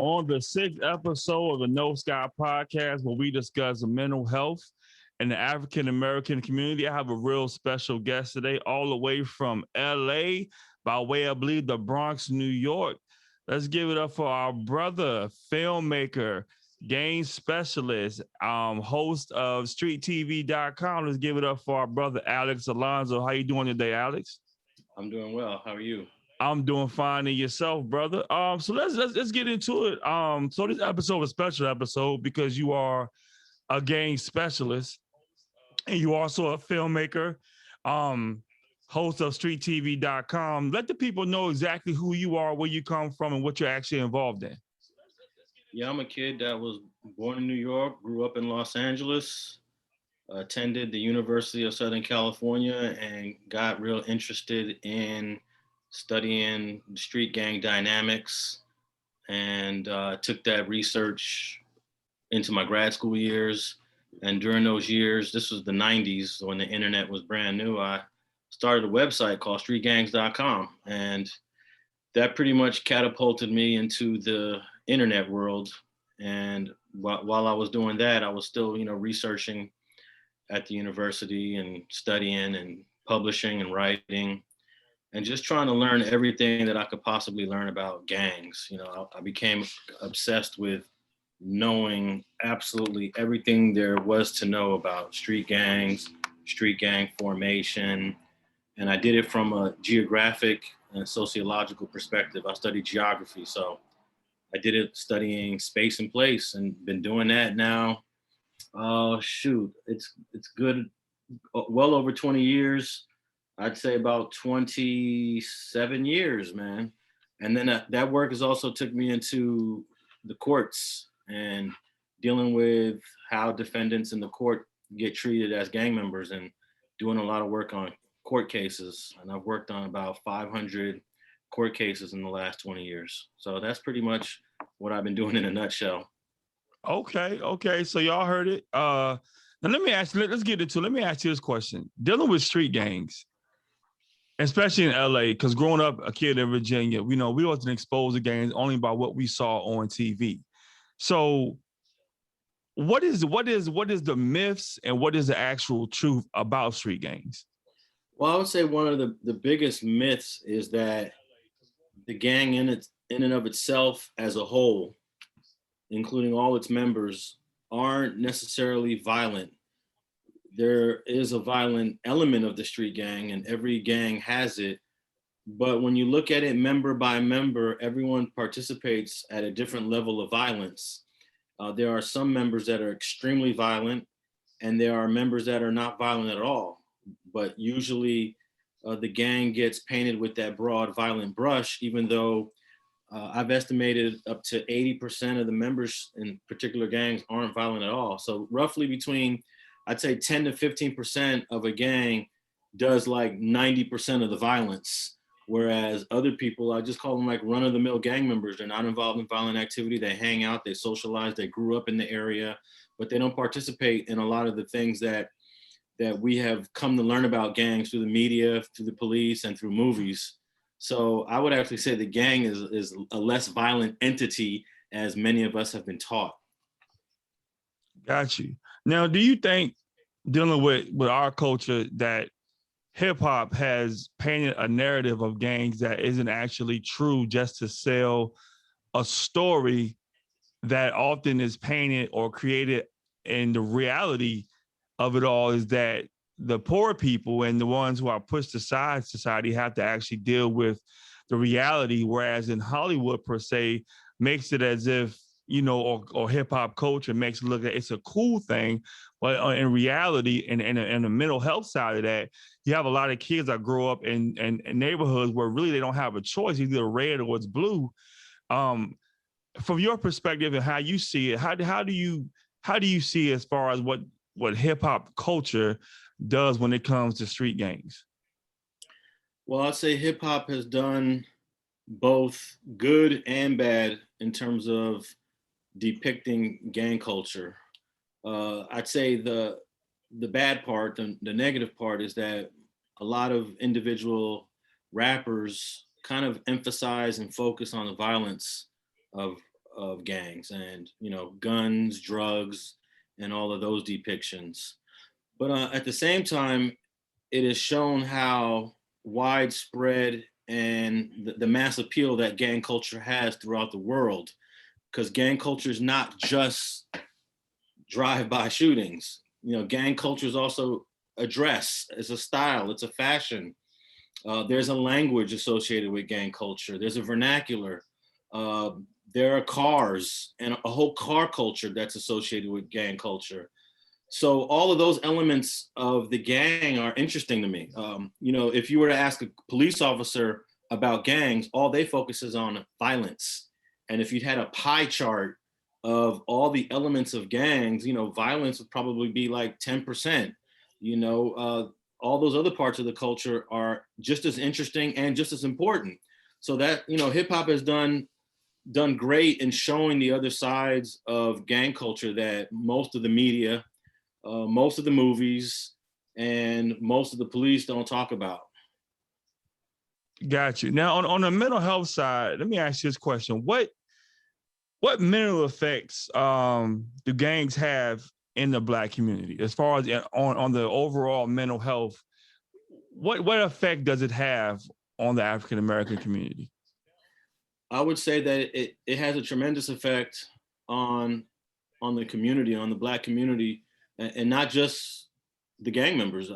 On the sixth episode of the No Sky podcast, where we discuss mental health in the African American community, I have a real special guest today, all the way from LA, by way, I believe, the Bronx, New York. Let's give it up for our brother, filmmaker, game specialist, host of StreetTV.com. Let's give it up for our brother, Alex Alonso. How you doing today, Alex? I'm doing well. How are you? I'm doing fine, and yourself, brother. So let's get into it. So this episode is a special episode because you are a game specialist and you also a filmmaker, um, host of StreetTV.com. Let the people know exactly who you are, where you come from, and what you're actually involved in. Yeah, I'm a kid that was born in New York, grew up in Los Angeles, attended the University of Southern California, and got real interested in studying street gang dynamics and took that research into my grad school years. And during those years, this was the 90s when the internet was brand new, I started a website called streetgangs.com. And that pretty much catapulted me into the internet world. And while I was doing that, I was still, researching at the university and studying and publishing and writing and just trying to learn everything that I could possibly learn about gangs. I became obsessed with knowing absolutely everything there was to know about street gangs, street gang formation, and I did it from a geographic and sociological perspective. I studied geography, so I did it studying space and place, and been doing that now. Oh shoot, it's good, well over 20 years. I'd say about 27 years, man. And then that work has also took me into the courts and dealing with how defendants in the court get treated as gang members and doing a lot of work on court cases. And I've worked on about 500 court cases in the last 20 years. So that's pretty much what I've been doing in a nutshell. Okay. So y'all heard it. Now let me ask. Let's get into. Let me ask you this question: dealing with street gangs, especially in LA, because growing up a kid in Virginia, we wasn't exposed to gangs only by what we saw on TV. So what is the myths and what is the actual truth about street gangs? Well, I would say one of the biggest myths is that the gang in and of itself as a whole, including all its members, aren't necessarily violent. There is a violent element of the street gang, and every gang has it. But when you look at it member by member, everyone participates at a different level of violence. There are some members that are extremely violent, and there are members that are not violent at all. But usually, the gang gets painted with that broad violent brush, even though I've estimated up to 80% of the members in particular gangs aren't violent at all. So roughly between, I'd say 10 to 15% of a gang does like 90% of the violence. Whereas other people, I just call them like run of the mill gang members. They're not involved in violent activity. They hang out, they socialize, they grew up in the area, but they don't participate in a lot of the things that we have come to learn about gangs through the media, through the police, and through movies. So I would actually say the gang is a less violent entity as many of us have been taught. Got you. Now, do you think dealing with our culture that hip hop has painted a narrative of gangs that isn't actually true just to sell a story that often is painted or created, and the reality of it all is that the poor people and the ones who are pushed aside society have to actually deal with the reality, whereas in Hollywood per se makes it as if or hip hop culture makes it look like it's a cool thing, but in reality, and the mental health side of that, you have a lot of kids that grow up in neighborhoods where really they don't have a choice, either red or it's blue. Um, from your perspective and how you see it, how do you see as far as what hip hop culture does when it comes to street gangs? Well, I'd say hip hop has done both good and bad in terms of depicting gang culture. I'd say the bad part, the negative part, is that a lot of individual rappers kind of emphasize and focus on the violence of of gangs and, guns, drugs, and all of those depictions. But at the same time, it is shown how widespread and the mass appeal that gang culture has throughout the world. Because gang culture is not just drive-by shootings. Gang culture is also a dress, it's a style, it's a fashion. There's a language associated with gang culture. There's a vernacular. Uh, there are cars and a whole car culture that's associated with gang culture. So all of those elements of the gang are interesting to me. If you were to ask a police officer about gangs, all they focus is on violence. And if you had a pie chart of all the elements of gangs, violence would probably be like 10%. All those other parts of the culture are just as interesting and just as important. So that, hip hop has done great in showing the other sides of gang culture that most of the media, most of the movies, and most of the police don't talk about. Got you. Now, on the mental health side, let me ask you this question: What mental effects do gangs have in the Black community, as far as on the overall mental health? What effect does it have on the African American community? I would say that it has a tremendous effect on the community, on the Black community, and not just the gang members.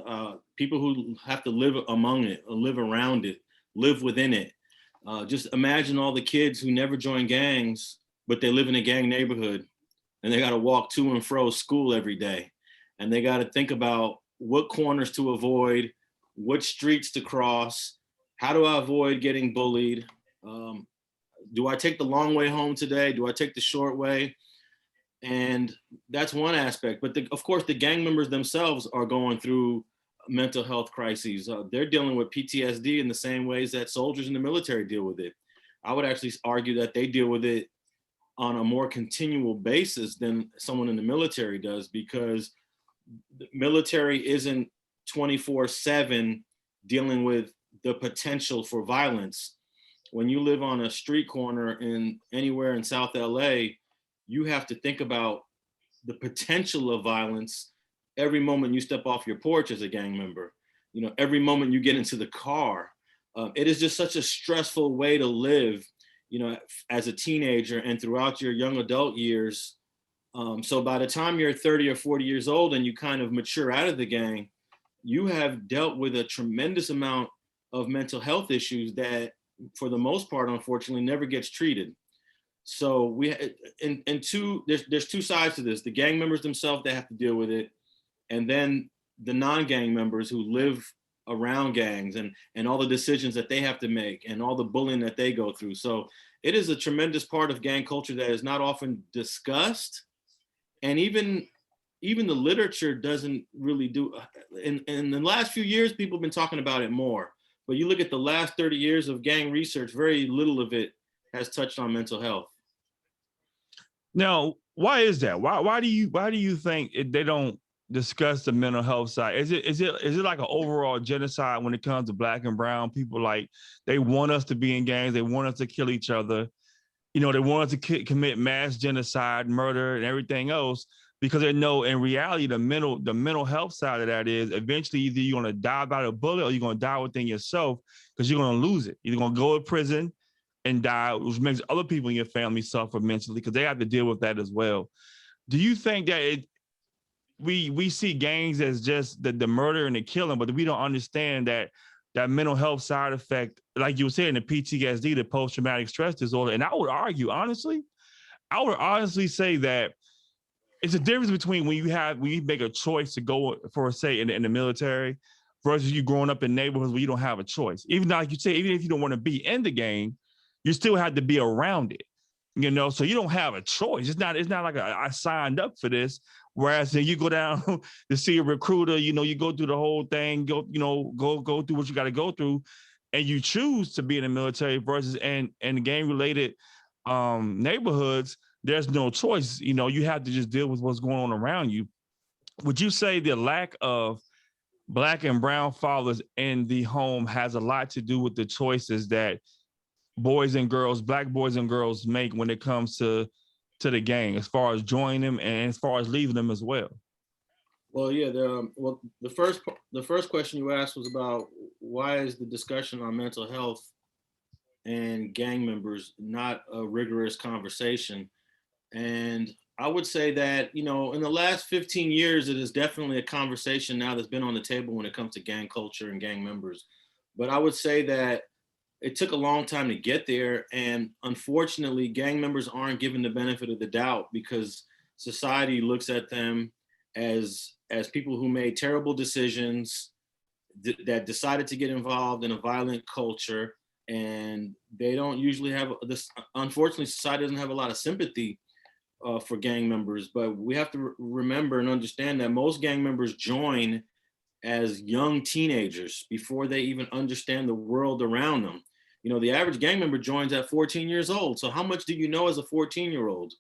People who have to live among it, live around it, live within it. Just imagine all the kids who never join gangs, but they live in a gang neighborhood, and they got to walk to and fro school every day, and they got to think about what corners to avoid, what streets to cross, how do I avoid getting bullied. Do I take the long way home today? Do I take the short way? And that's one aspect. But of course, the gang members themselves are going through mental health crises. They're dealing with PTSD in the same ways that soldiers in the military deal with it. I would actually argue that they deal with it on a more continual basis than someone in the military does, because the military isn't 24/7 dealing with the potential for violence. When you live on a street corner in anywhere in South LA, you have to think about the potential of violence every moment you step off your porch as a gang member. Every moment you get into the car. It is just such a stressful way to live, as a teenager and throughout your young adult years. So by the time you're 30 or 40 years old and you kind of mature out of the gang, you have dealt with a tremendous amount of mental health issues that, for the most part, unfortunately, never gets treated. So there's two sides to this: the gang members themselves, they have to deal with it, and then the non-gang members who live around gangs and all the decisions that they have to make and all the bullying that they go through. So it is a tremendous part of gang culture that is not often discussed, and even the literature doesn't really do. In the last few years, people have been talking about it more. But you look at the last 30 years of gang research, very little of it has touched on mental health. Now, why is that? Why do you think they don't discuss the mental health side? Is it like an overall genocide when it comes to Black and brown people? Like, they want us to be in gangs, they want us to kill each other, they want us to commit mass genocide, murder, and everything else, because they know in reality the mental health side of that is eventually either you're going to die by the bullet or you're going to die within yourself, because you're going to lose it. You're going to go to prison and die, which makes other people in your family suffer mentally because they have to deal with that as well. Do you think that we see gangs as just the murder and the killing, but we don't understand that mental health side effect, like you were saying, the PTSD, the post-traumatic stress disorder? And I would honestly say that it's a difference between when you make a choice to go for, say, in the military, versus you growing up in neighborhoods where you don't have a choice. Even like you say, even if you don't want to be in the gang, you still have to be around it. So you don't have a choice. It's not like I signed up for this. Whereas then you go down to see a recruiter, you go through the whole thing, go through what you got to go through, and you choose to be in the military, versus in gang related neighborhoods, there's no choice. You have to just deal with what's going on around you. Would you say the lack of Black and brown fathers in the home has a lot to do with the choices that black boys and girls make when it comes to the gang, as far as joining them and as far as leaving them as well? Well, yeah. The first question you asked was about why is the discussion on mental health and gang members not a rigorous conversation. And I would say that, in the last 15 years, it is definitely a conversation now that's been on the table when it comes to gang culture and gang members. But I would say that it took a long time to get there. And unfortunately, gang members aren't given the benefit of the doubt because society looks at them as people who made terrible decisions, that decided to get involved in a violent culture. And they don't usually have this. Unfortunately, society doesn't have a lot of sympathy for gang members, but we have to remember and understand that most gang members join as young teenagers before they even understand the world around them. The average gang member joins at 14 years old. So how much do you know as a 14-year-old?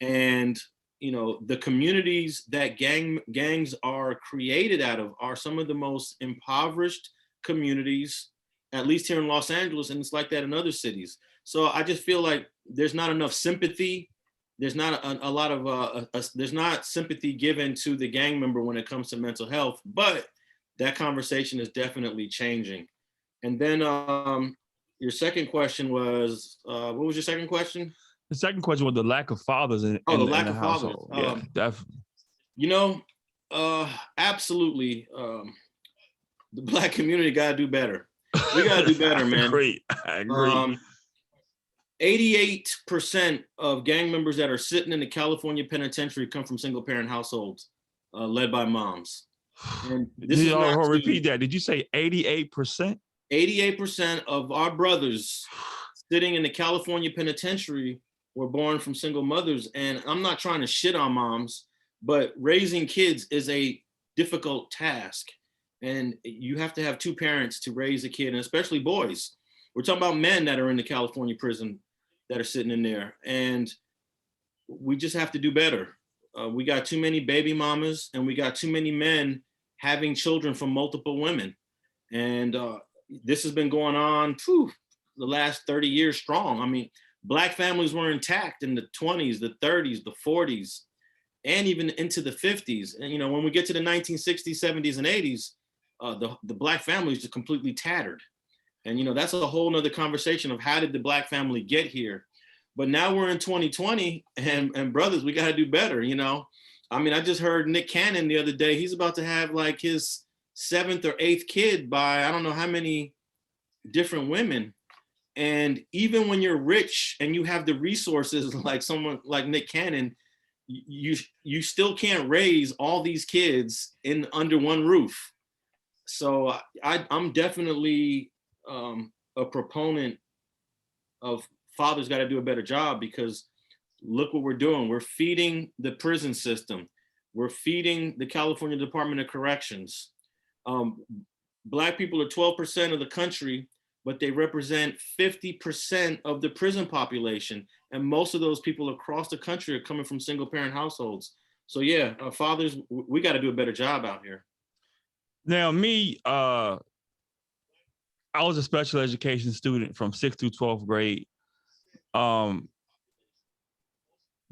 And the communities that gangs are created out of are some of the most impoverished communities, at least here in Los Angeles, and it's like that in other cities. So I just feel like there's not enough sympathy. There's not a lot of there's not sympathy given to the gang member when it comes to mental health, but that conversation is definitely changing. And then your second question was, what was your second question? The second question was the lack of fathers in The in lack the of fathers. household. Yeah, definitely. You know, Absolutely. The Black community got to do better. We got to do better, man. I agree. 88% of gang members that are sitting in the California penitentiary come from single parent households led by moms. And this is not repeat that. Did you say 88%? 88% of our brothers sitting in the California penitentiary were born from single mothers. And I'm not trying to shit on moms, but raising kids is a difficult task. And you have to have two parents to raise a kid, and especially boys. We're talking about men that are in the California prison that are sitting in there. And we just have to do better. We got too many baby mamas, and we got too many men having children from multiple women. And this has been going on the last 30 years strong. I mean, Black families were intact in the 20s, the 30s, the 40s, and even into the 50s. And, when we get to the 1960s, 70s, and 80s, the Black family is just completely tattered. And, that's a whole nother conversation of how did the Black family get here? But now we're in 2020, and brothers, we got to do better, I mean, I just heard Nick Cannon the other day. He's about to have like his 7th or 8th kid by I don't know how many different women. And even when you're rich and you have the resources like someone like Nick Cannon, you still can't raise all these kids in under one roof. So I'm definitely a proponent of fathers got to do a better job, because look what we're doing. We're feeding the prison system. We're feeding the California Department of Corrections. Black people are 12% of the country, but they represent 50% of the prison population. And most of those people across the country are coming from single parent households. So yeah, fathers, we got to do a better job out here. Now, I was a special education student from 6th through 12th grade.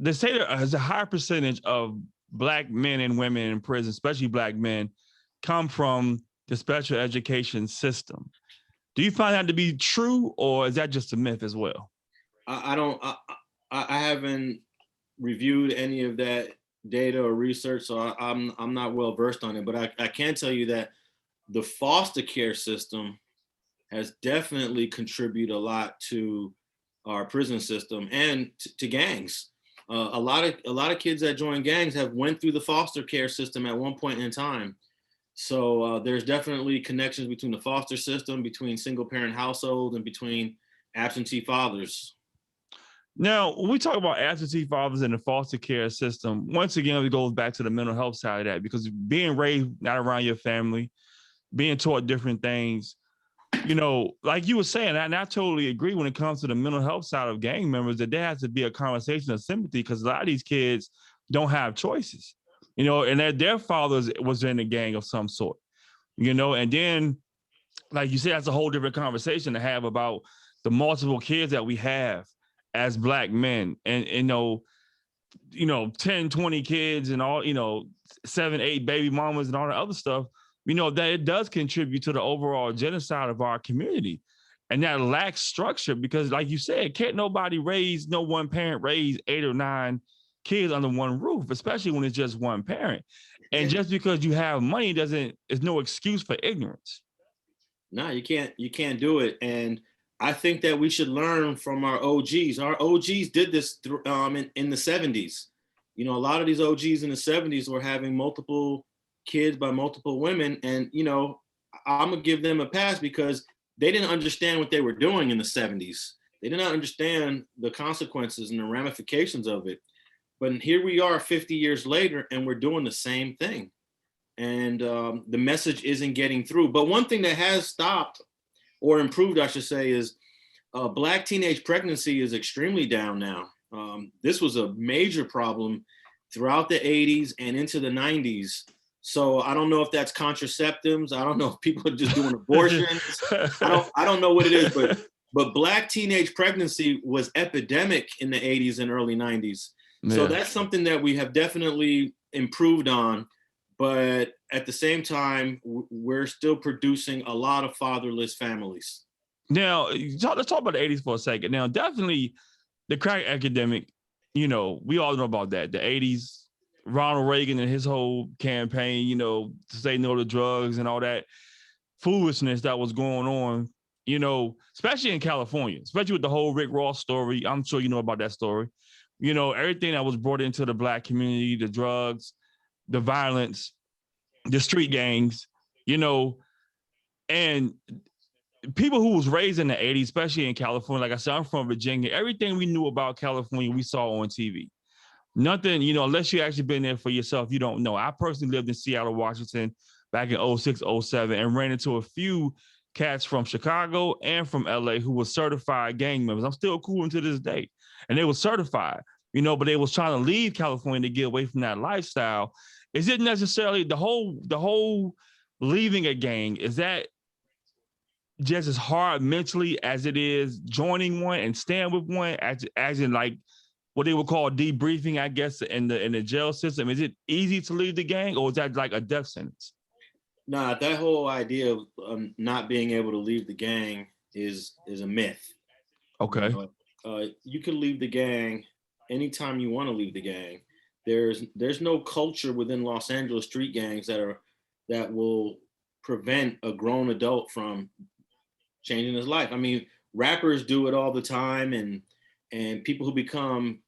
They say there's a high percentage of Black men and women in prison, especially Black men, come from the special education system. Do you find that to be true, or is that just a myth as well? I haven't reviewed any of that data or research, so I'm not well versed on it. But I can tell you that the foster care system has definitely contributed a lot to our prison system and to gangs. A lot of kids that join gangs have went through the foster care system at one point in time. So there's definitely connections between the foster system, between single parent households, and between absentee fathers. Now, when we talk about absentee fathers in the foster care system, once again, it goes back to the mental health side of that, because being raised not around your family, being taught different things, like you were saying, and I totally agree when it comes to the mental health side of gang members, that there has to be a conversation of sympathy, because a lot of these kids don't have choices, and their fathers was in a gang of some sort, and then, like you said, that's a whole different conversation to have about the multiple kids that we have as Black men, and 10, 20 kids and all, 7, 8 baby mamas and all that other stuff, that it does contribute to the overall genocide of our community. And that lacks structure because, like you said, can't nobody no one parent raise 8 or 9 kids under one roof, especially when it's just one parent. And just because you have money is no excuse for ignorance. No, you can't do it. And I think that we should learn from our OGs. Our OGs did this in the 70s. A lot of these OGs in the 70s were having multiple kids by multiple women. And, I'm going to give them a pass because they didn't understand what they were doing in the 70s. They did not understand the consequences and the ramifications of it. But here we are 50 years later, and we're doing the same thing. And the message isn't getting through. But one thing that has stopped or improved, I should say, is Black teenage pregnancy is extremely down now. This was a major problem throughout the 80s and into the 90s. So I don't know if that's contraceptives. I don't know if people are just doing abortions. I don't know what it is, but Black teenage pregnancy was epidemic in the 80s and early 90s. Yeah. So that's something that we have definitely improved on. But at the same time, we're still producing a lot of fatherless families. Now, let's talk about the 80s for a second. Now, definitely the crack epidemic, we all know about that. The 80s, Ronald Reagan and his whole campaign, to say no to drugs and all that foolishness that was going on, especially in California, especially with the whole Rick Ross story. I'm sure you know about that story. Everything that was brought into the Black community, the drugs, the violence, the street gangs, and people who was raised in the 80s, especially in California, like I said, I'm from Virginia. Everything we knew about California, we saw on TV. Nothing, unless you actually been there for yourself, you don't know. I personally lived in Seattle, Washington back in 06, 07 and ran into a few cats from Chicago and from LA who were certified gang members. I'm still cool to this day. And they were certified, but they was trying to leave California to get away from that lifestyle. Is it necessarily the whole leaving a gang? Is that just as hard mentally as it is joining one and staying with one, as in like what they would call debriefing, I guess, in the jail system? Is it easy to leave the gang, or is that like a death sentence? Nah, that whole idea of not being able to leave the gang is a myth. Okay. You can leave the gang anytime you want to leave the gang. There's no culture within Los Angeles street gangs that will prevent a grown adult from changing his life. I mean, rappers do it all the time, and people who become,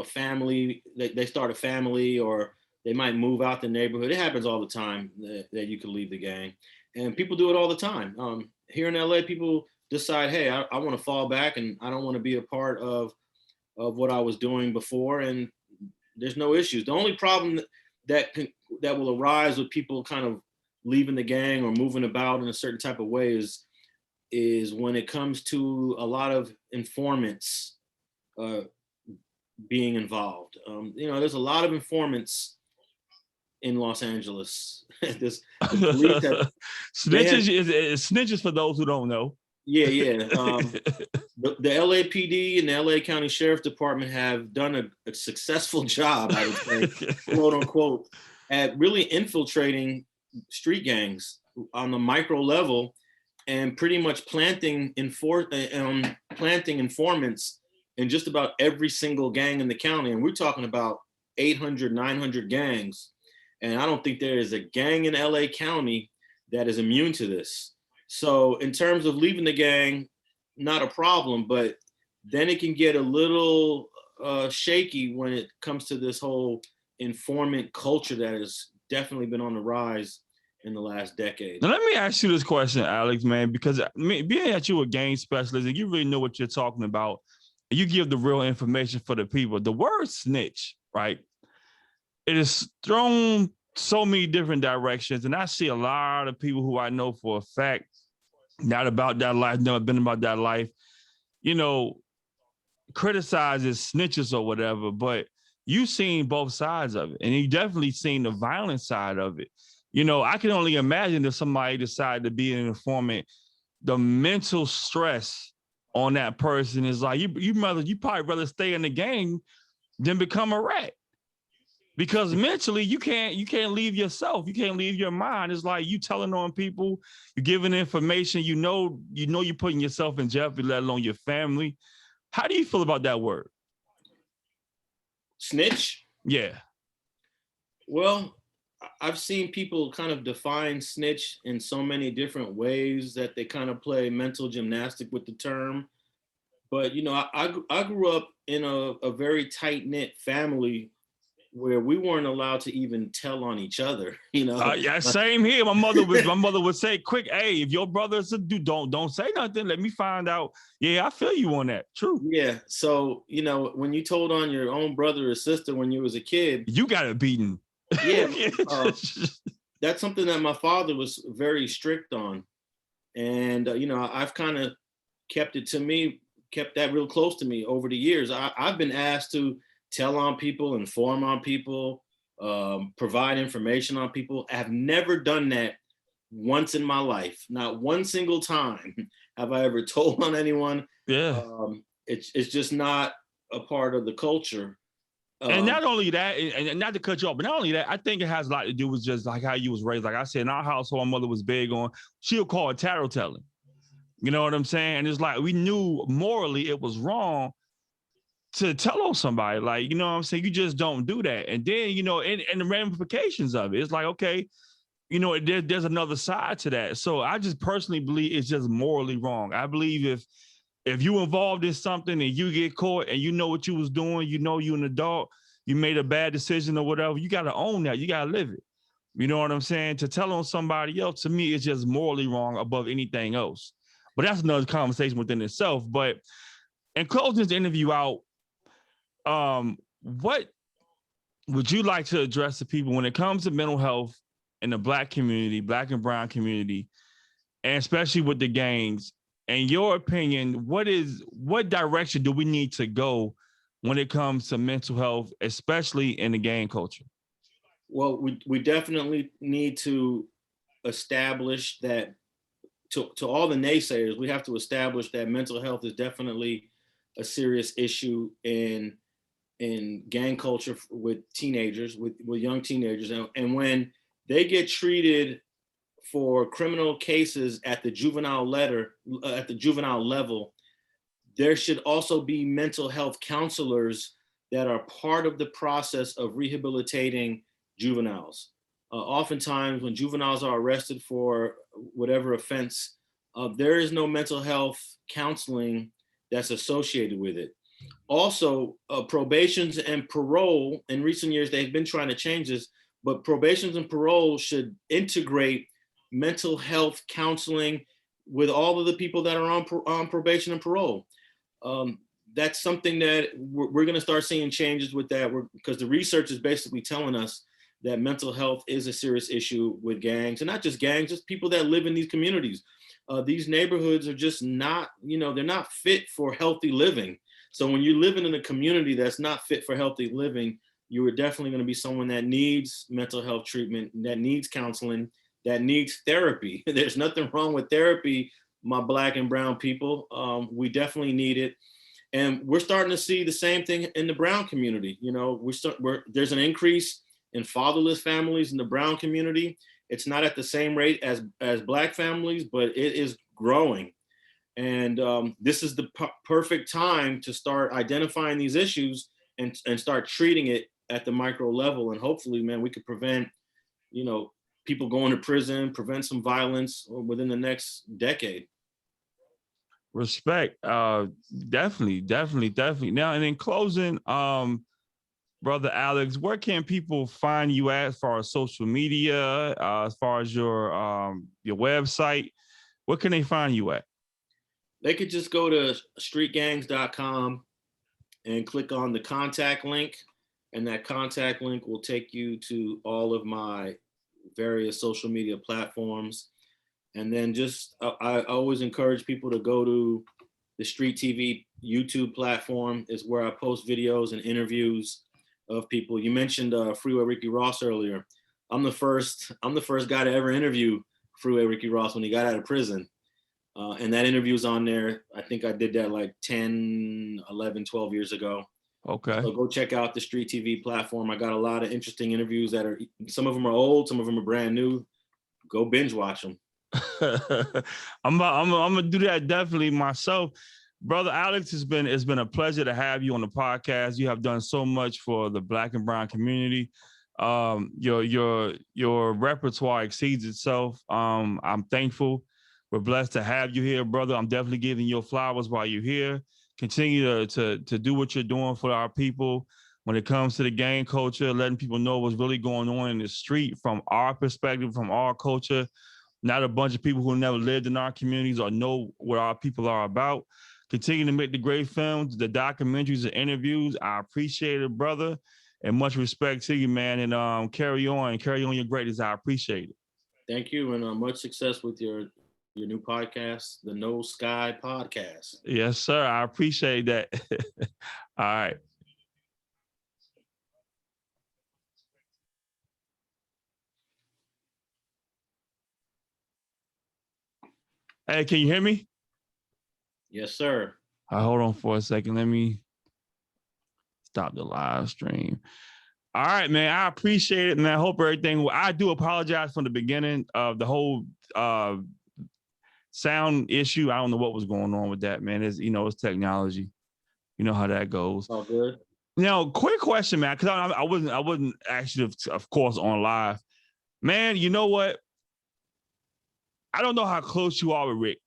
family, they start a family, or they might move out the neighborhood. It happens all the time that you can leave the gang, and people do it all the time. Here in LA, people decide, hey, I want to fall back, and I don't want to be a part of what I was doing before, and there's no issues. The only problem that will arise with people kind of leaving the gang or moving about in a certain type of way is when it comes to a lot of informants being involved. There's a lot of informants in Los Angeles. Snitches snitches for those who don't know. Yeah. The LAPD and the LA County Sheriff's Department have done a successful job, I would say, quote unquote, at really infiltrating street gangs on the micro level and pretty much planting informants in just about every single gang in the county. And we're talking about 800, 900 gangs. And I don't think there is a gang in LA County that is immune to this. So in terms of leaving the gang, not a problem, but then it can get a little shaky when it comes to this whole informant culture that has definitely been on the rise in the last decade. Now, let me ask you this question, Alex, man, because being that you're a gang specialist and you really know what you're talking about, and you give the real information for the people, the word snitch, right? It is thrown so many different directions. And I see a lot of people who I know for a fact, not about that life, never been about that life, criticizes snitches or whatever, but you've seen both sides of it. And you definitely seen the violent side of it. I can only imagine if somebody decided to be an informant the mental stress on that person is like you probably rather stay in the gang than become a rat. Because mentally you can't leave yourself. You can't leave your mind. It's like you telling on people, you're giving information, you know you're putting yourself in jeopardy, let alone your family. How do you feel about that word? Snitch? Yeah. Well, I've seen people kind of define snitch in so many different ways that they kind of play mental gymnastic with the term. But, you know, I grew up in a very tight-knit family where we weren't allowed to even tell on each other, you know. Yeah, same here. My mother would say, quick, hey, if your brother's a dude, don't say nothing. Let me find out. Yeah, I feel you on that. True. Yeah. So, you know, when you told on your own brother or sister when you was a kid, you got it beaten. Yeah. That's something that my father was very strict on. And, you know, I've kind of kept that real close to me over the years. I've been asked to tell on people, inform on people, provide information on people. I have never done that once in my life. Not one single time have I ever told on anyone. Yeah. It's just not a part of the culture. And not only that, and not to cut you off, but not only that, I think it has a lot to do with just like how you was raised. Like I said, in our household, my mother was big on, she'll call it tattletale. You know what I'm saying? And it's like we knew morally it was wrong to tell on somebody. Like, you know what I'm saying? You just don't do that. And then, you know, and the ramifications of it, it's like, okay, you know, there's another side to that. So I just personally believe it's just morally wrong. I believe if you involved in something and you get caught and you know what you was doing, you know you're an adult, you made a bad decision or whatever, you got to own that. You got to live it. You know what I'm saying? To tell on somebody else, to me, it's just morally wrong above anything else. But that's another conversation within itself. But in closing this interview out, what would you like to address to people when it comes to mental health in the Black community, Black and brown community, and especially with the gangs? In your opinion, what direction do we need to go when it comes to mental health, especially in the gang culture? Well, we definitely need to establish that to all the naysayers, we have to establish that mental health is definitely a serious issue in gang culture with teenagers, with young teenagers. And when they get treated for criminal cases at the juvenile level, there should also be mental health counselors that are part of the process of rehabilitating juveniles. Oftentimes, when juveniles are arrested for whatever offense, there is no mental health counseling that's associated with it. Also, probations and parole, in recent years, they've been trying to change this, but probations and parole should integrate mental health counseling with all of the people that are on probation and parole. That's something that we're going to start seeing changes with that, because the research is basically telling us that mental health is a serious issue with gangs, and not just gangs, just people that live in these communities. These neighborhoods are just not, they're not fit for healthy living. So when you're living in a community that's not fit for healthy living, you are definitely going to be someone that needs mental health treatment, that needs counseling, that needs therapy. There's nothing wrong with therapy, my Black and brown people. We definitely need it. And we're starting to see the same thing in the brown community. There's an increase in fatherless families in the brown community. It's not at the same rate as Black families, but it is growing. And this is the perfect time to start identifying these issues and start treating it at the micro level. And hopefully, man, we could prevent, people going to prison, prevent some violence within the next decade. Respect. Definitely. Now, and in closing, Brother Alex, where can people find you at as far as social media, as far as your website? Where can they find you at? They could just go to streetgangs.com and click on the contact link, and that contact link will take you to all of my various social media platforms. And then I always encourage people to go to the Street TV YouTube platform, is where I post videos and interviews of people. You mentioned Freeway Ricky Ross earlier. I'm the first guy to ever interview Freeway Ricky Ross when he got out of prison. And that interview is on there. I think I did that like 10, 11, 12 years ago. Okay. So go check out the Street TV platform. I got a lot of interesting interviews that are, some of them are old, some of them are brand new. Go binge watch them. I'm gonna do that definitely myself. Brother Alex, it's been a pleasure to have you on the podcast. You have done so much for the Black and Brown community. Your repertoire exceeds itself. I'm thankful. We're blessed to have you here, brother. I'm definitely giving you flowers while you're here. Continue to do what you're doing for our people when it comes to the gang culture, letting people know what's really going on in the street from our perspective, from our culture. Not a bunch of people who never lived in our communities or know what our people are about. Continue to make the great films, the documentaries, the interviews. I appreciate it, brother, and much respect to you, man. And carry on your greatness. I appreciate it. Thank you, and much success with your new podcast, the No Sky Podcast. Yes, sir. I appreciate that. All right. Hey, can you hear me? Yes, sir. Hold on for a second. Let me stop the live stream. All right, man. I appreciate it, man. I hope everything. I do apologize from the beginning of the whole sound issue. I don't know what was going on with that, man. It's technology. You know how that goes. All good. Now, quick question, man, because I wasn't actually, of course, on live. Man, you know what? I don't know how close you are with Rick,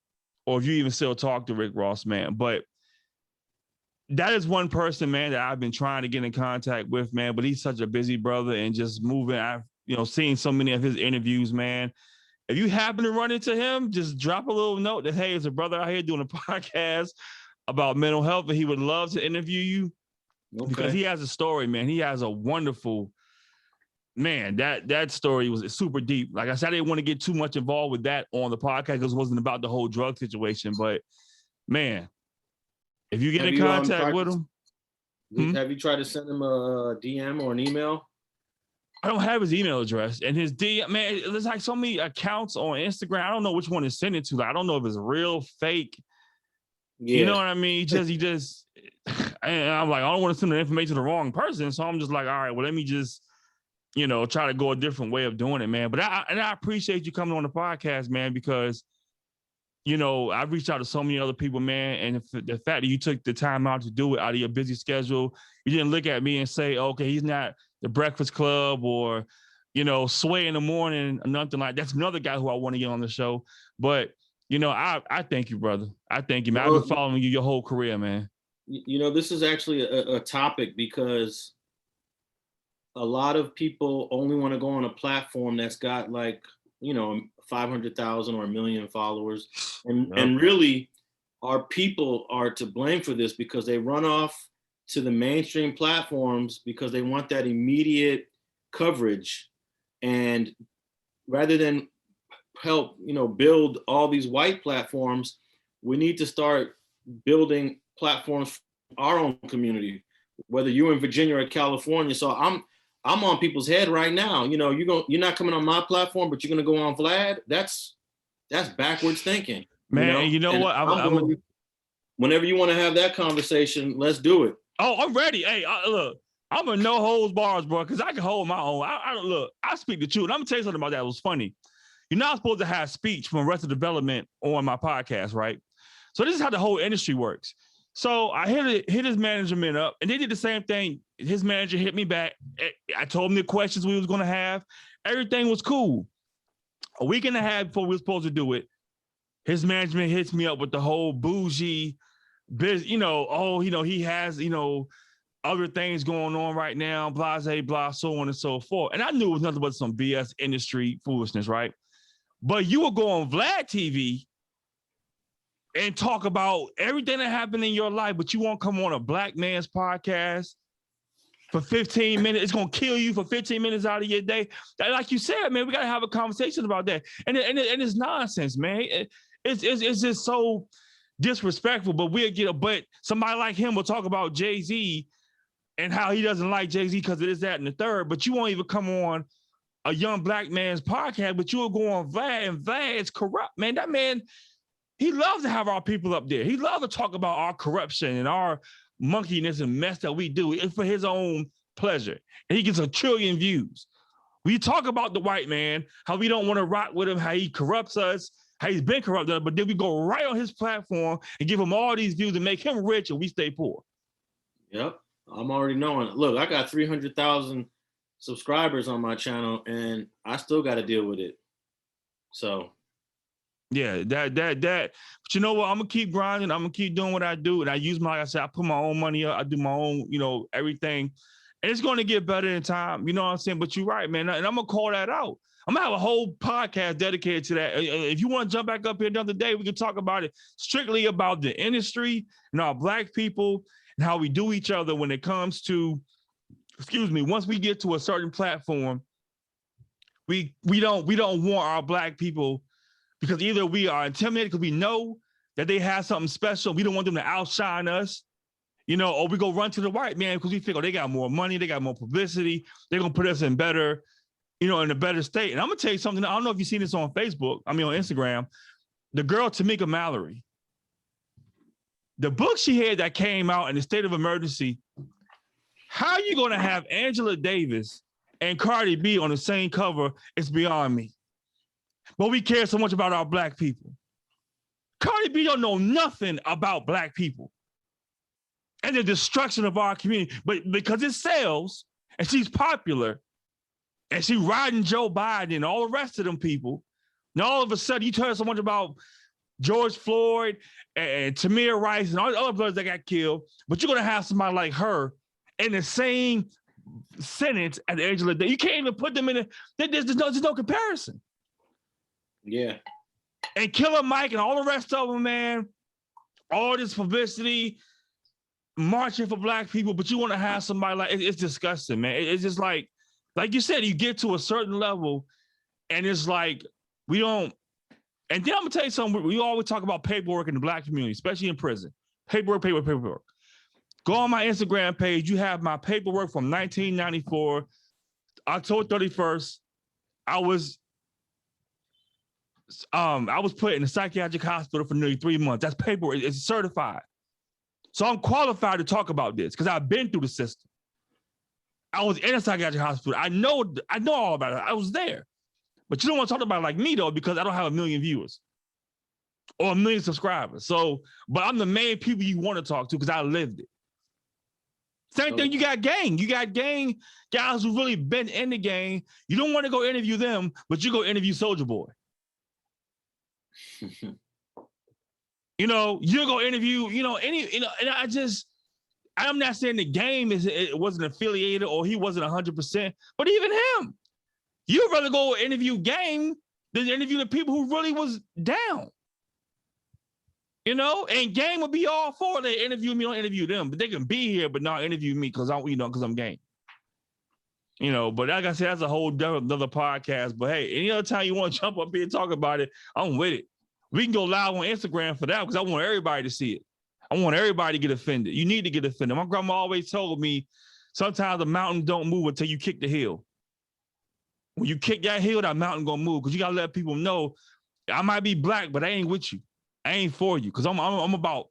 or if you even still talk to Rick Ross, man, but that is one person, man, that I've been trying to get in contact with, man, but he's such a busy brother and just moving. I've, seen so many of his interviews, man. If you happen to run into him, just drop a little note that, hey, there's a brother out here doing a podcast about mental health and he would love to interview you. Okay. Because he has a story, man. He has a wonderful, man, that story was super deep. Like I said, I didn't want to get too much involved with that on the podcast because it wasn't about the whole drug situation, but man, if you get in contact with him. Have you tried to send him a DM or an email? I don't have his email address. And his DM, man, there's like so many accounts on Instagram. I don't know which one to send it to. Like, I don't know if it's real, fake. Yeah. You know what I mean? He just, and I'm like, I don't want to send the information to the wrong person. So I'm just like, all right, well, let me just, try to go a different way of doing it, man. But I appreciate you coming on the podcast, man, because I've reached out to so many other people, man, and the fact that you took the time out to do it out of your busy schedule, you didn't look at me and say, okay, he's not the Breakfast Club or, Sway in the morning or nothing like that. That's another guy who I want to get on the show. But, I thank you, brother. I thank you, man. I've been following you your whole career, man. This is actually a topic because a lot of people only want to go on a platform that's got 500,000 or 1 million followers. And really, our people are to blame for this because they run off to the mainstream platforms because they want that immediate coverage. And rather than help, build all these white platforms, we need to start building platforms for our own community, whether you're in Virginia or California. So I'm on people's head right now. You're not coming on my platform, but you're going to go on Vlad. That's backwards thinking. Man, you know what? Whenever you want to have that conversation, let's do it. Oh, I'm ready. Hey, look, I'm a no holds bars, bro, because I can hold my own. I speak the truth. And I'm going to tell you something about that. It was funny. You're not supposed to have speech from Arrested Development on my podcast, right? So this is how the whole industry works. So I hit his management up, and they did the same thing. His manager hit me back. I told him the questions we was going to have. Everything was cool. A week and a half before we were supposed to do it, his management hits me up with the whole bougie business, he has, other things going on right now, blase, blah, so on and so forth. And I knew it was nothing but some BS industry foolishness, right? But you will go on Vlad TV and talk about everything that happened in your life, but you won't come on a black man's podcast for 15 minutes. It's going to kill you for 15 minutes out of your day. Like you said, man, we got to have a conversation about that. And it's nonsense, man. It's just so disrespectful, but somebody like him will talk about Jay-Z and how he doesn't like Jay-Z because it is that and the third, but you won't even come on a young black man's podcast, but you will go on Vlad, and Vlad is corrupt, man. That man, He loves to have our people up there. He loves to talk about our corruption and our monkeyness and mess that we do. It's for his own pleasure. And he gets 1 trillion views. We talk about the white man, how we don't want to rock with him, how he corrupts us, how he's been corrupted, but then we go right on his platform and give him all these views and make him rich and we stay poor. Yep, I'm already knowing. Look, I got 300,000 subscribers on my channel and I still got to deal with it. So. Yeah, but you know what? I'm gonna keep grinding. I'm gonna keep doing what I do. And I use like I said, I put my own money up. I do my own, everything. And it's gonna get better in time. You know what I'm saying? But you're right, man. And I'm gonna call that out. I'm gonna have a whole podcast dedicated to that. If you want to jump back up here another day, we can talk about it strictly about the industry and our Black people and how we do each other when it comes to, once we get to a certain platform, we don't want our Black people, because either we are intimidated because we know that they have something special. We don't want them to outshine us, or we go run to the white man because we think, they got more money, they got more publicity, they're gonna put us in better, in a better state. And I'm gonna tell you something. I don't know if you've seen this on Facebook, on Instagram. The girl Tamika Mallory, the book she had that came out in the state of emergency. How are you gonna have Angela Davis and Cardi B on the same cover? It's beyond me. But we care so much about our Black people. Cardi B don't know nothing about Black people and the destruction of our community. But because it sells and she's popular and she riding Joe Biden and all the rest of them people, and all of a sudden you heard so much about George Floyd and Tamir Rice and all the other brothers that got killed, but you're gonna have somebody like her in the same sentence as Angela Davis. You can't even put them in a, there's no comparison. Yeah. And Killer Mike and all the rest of them, man, all this publicity, marching for Black people, but you want to have somebody like, it's disgusting, man. It's just like you said, you get to a certain level and it's like, we don't, and then I'm gonna tell you something, we always talk about paperwork in the Black community, especially in prison. Paperwork. Go on my Instagram page, you have my paperwork from 1994, October 31st. I was put in a psychiatric hospital for nearly 3 months. That's paperwork. It's certified. So I'm qualified to talk about this because I've been through the system. I was in a psychiatric hospital. I know all about it. I was there. But you don't want to talk about it like me, though, because I don't have 1 million viewers or 1 million subscribers. So, but I'm the main people you want to talk to because I lived it. Same thing, you got gang. You got gang guys who really been in the gang. You don't want to go interview them, but you go interview Soulja Boy. You go interview, and I'm not saying the game it wasn't affiliated or he wasn't 100%, but even him, you'd rather go interview Game than interview the people who really was down. And Game would be all for they interview me, don't interview them, but they can be here, but not interview me because I'm Game. But like I said, that's a whole other podcast. But hey, any other time you want to jump up here and talk about it, I'm with it. We can go live on Instagram for that because I want everybody to see it. I want everybody to get offended. You need to get offended. My grandma always told me, sometimes the mountain don't move until you kick the hill. When you kick that hill, that mountain gonna move because you gotta let people know, I might be Black, but I ain't with you. I ain't for you because I'm about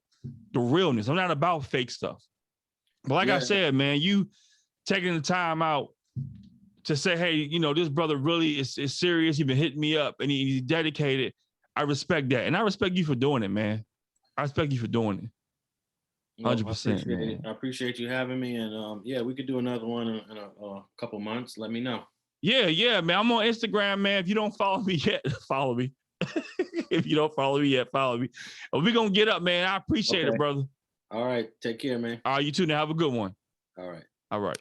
the realness. I'm not about fake stuff. But like I said, man, you taking the time out to say, hey, this brother really is serious. He's been hitting me up and he's dedicated. I respect that. And I respect you for doing it, man. I respect you for doing it. 100%. I appreciate you having me. And we could do another one in a couple months. Let me know. Yeah, man. I'm on Instagram, man. If you don't follow me yet, follow me. If you don't follow me yet, follow me. We're going to get up, man. I appreciate it, brother. All right. Take care, man. All right, you too. Now have a good one. All right. All right.